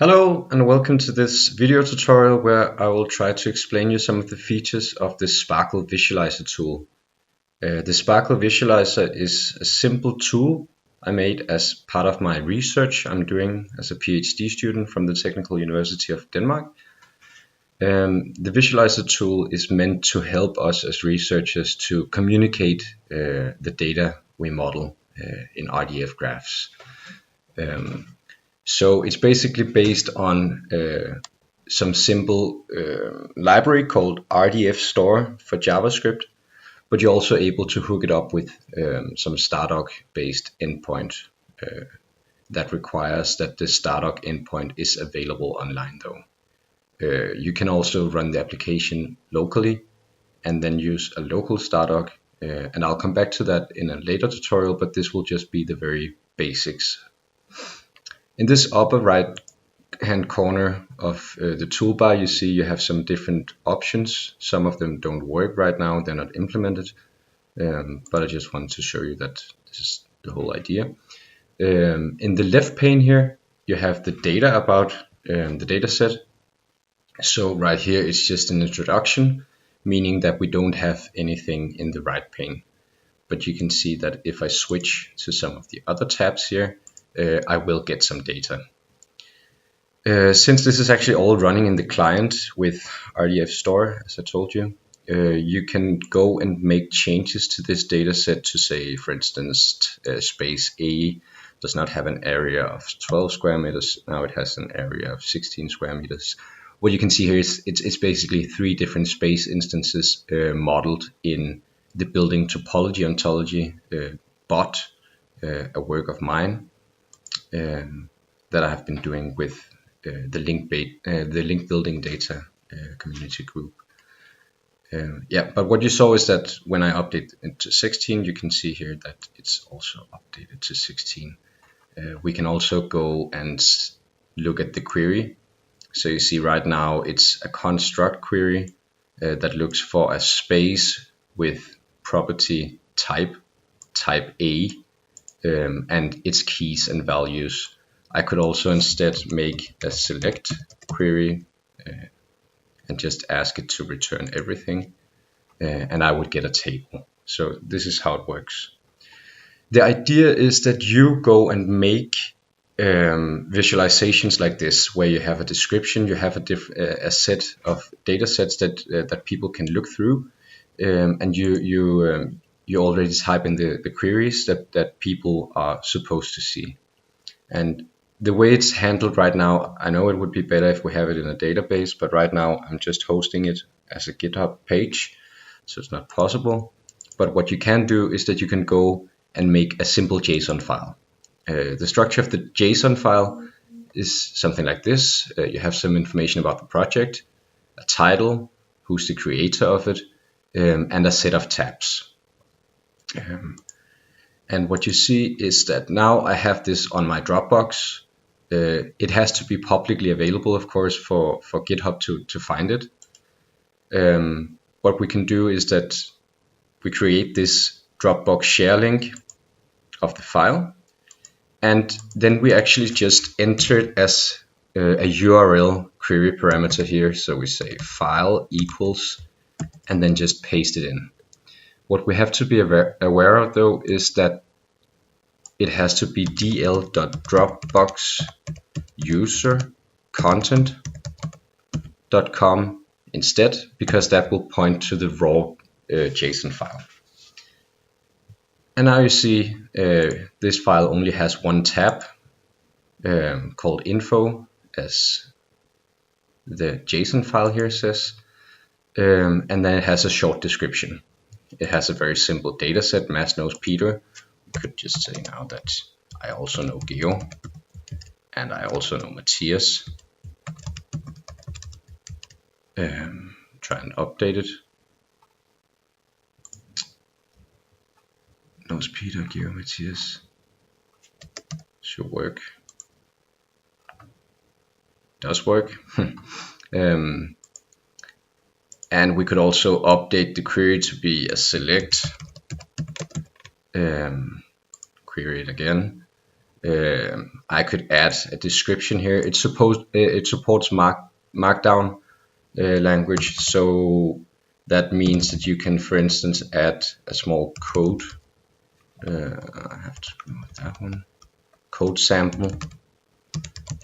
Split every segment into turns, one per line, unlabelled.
Hello and welcome to this video tutorial where I will try to explain you some of the features of the SPARQL-visualizer tool. The SPARQL-visualizer is a simple tool I made as part of my research I'm doing as a PhD student from the Technical University of Denmark. The visualizer tool is meant to help us as researchers to communicate the data we model in RDF graphs. So it's basically based on some simple library called RDF store for JavaScript, but you're also able to hook it up with some StarDoc based endpoint that requires that the StarDoc endpoint is available online though. You can also run the application locally and then use a local StarDoc, and I'll come back to that in a later tutorial, but this will just be the very basics. In this upper right hand corner of the toolbar, you see you have some different options. Some of them don't work right now, they're not implemented, but I just want to show you that this is the whole idea. In the left pane here, you have the data about the data set. So right here it's just an introduction, meaning that we don't have anything in the right pane. But you can see that if I switch to some of the other tabs here, I will get some data. Since this is actually all running in the client with RDF store, as I told you, you can go and make changes to this data set to say, for instance, space A does not have an area of 12 square meters. Now it has an area of 16 square meters. What you can see here is it's basically 3 different space instances modeled in the building topology ontology bot, a work of mine that I have been doing with the link building data community group. But what you saw is that when I update it to 16, you can see here that it's also updated to 16. We can also go and look at the query. So you see right now it's a construct query that looks for a space with property type A, and its keys and values. I could also instead make a select query and just ask it to return everything, and I would get a table. So this is how it works. The idea is that you go and make visualizations like this, where you have a description, you have a set of data sets that people can look through, and you already type in the queries that people are supposed to see. And the way it's handled right now, I know it would be better if we have it in a database, but right now I'm just hosting it as a GitHub page, so it's not possible. But what you can do is that you can go and make a simple JSON file. The structure of the JSON file is something like this. You have some information about the project, a title, who's the creator of it, and a set of tabs. And what you see is that now I have this on my Dropbox. It has to be publicly available, of course, for GitHub to find it. What we can do is that we create this Dropbox share link of the file, and then we actually just enter it as a URL query parameter here. So we say file equals, and then just paste it in. What we have to be aware of though is that it has to be dl.dropboxuser.content.com instead, because that will point to the raw JSON file. And now you see this file only has one tab called info, as the JSON file here says, and then it has a short description. It has a very simple data set. Mads knows Peter. We could just say now that I also know Geo, and I also know Matthias. Try and update it. Knows Peter, Geo, Matthias. Should work. Does work. And we could also update the query to be a select. Query it again. I could add a description here. It supports Markdown language, so that means that you can, for instance, add a small code. I have to go with that one. Code sample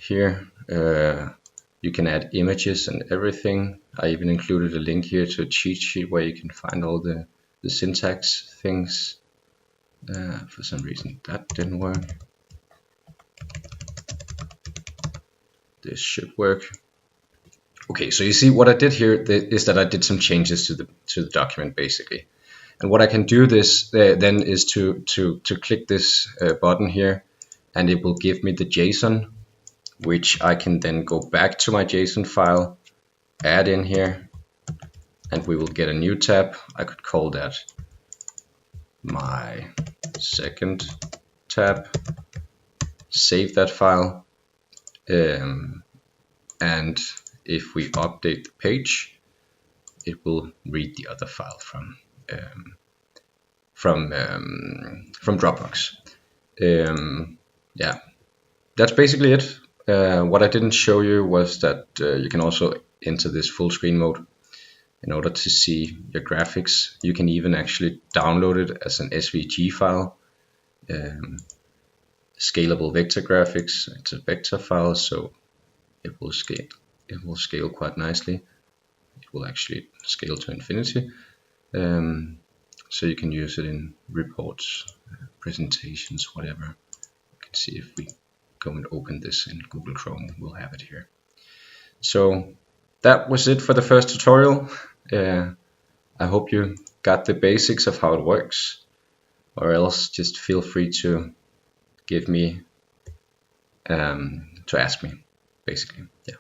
here. You can add images and everything. I even included a link here to a cheat sheet where you can find all the syntax things. For some reason that didn't work. This should work. Okay, so you see what I did here is that I did some changes to the document basically. And what I can do this then is to click this button here, and it will give me the JSON, which I can then go back to my JSON file, add in here, and we will get a new tab. I could call that my second tab, save that file, and if we update the page, it will read the other file from Dropbox. Yeah, that's basically it. What I didn't show you was that you can also enter this full screen mode in order to see your graphics. You can even actually download it as an SVG file. Scalable vector graphics. It's a vector file, so it will scale. It will scale quite nicely. It will actually scale to infinity. So you can use it in reports, presentations, whatever. You can see if we go and open this in Google Chrome, we'll have it here. So that was it for the first tutorial. I hope you got the basics of how it works, or else just feel free to give me, to ask me, basically. Yeah.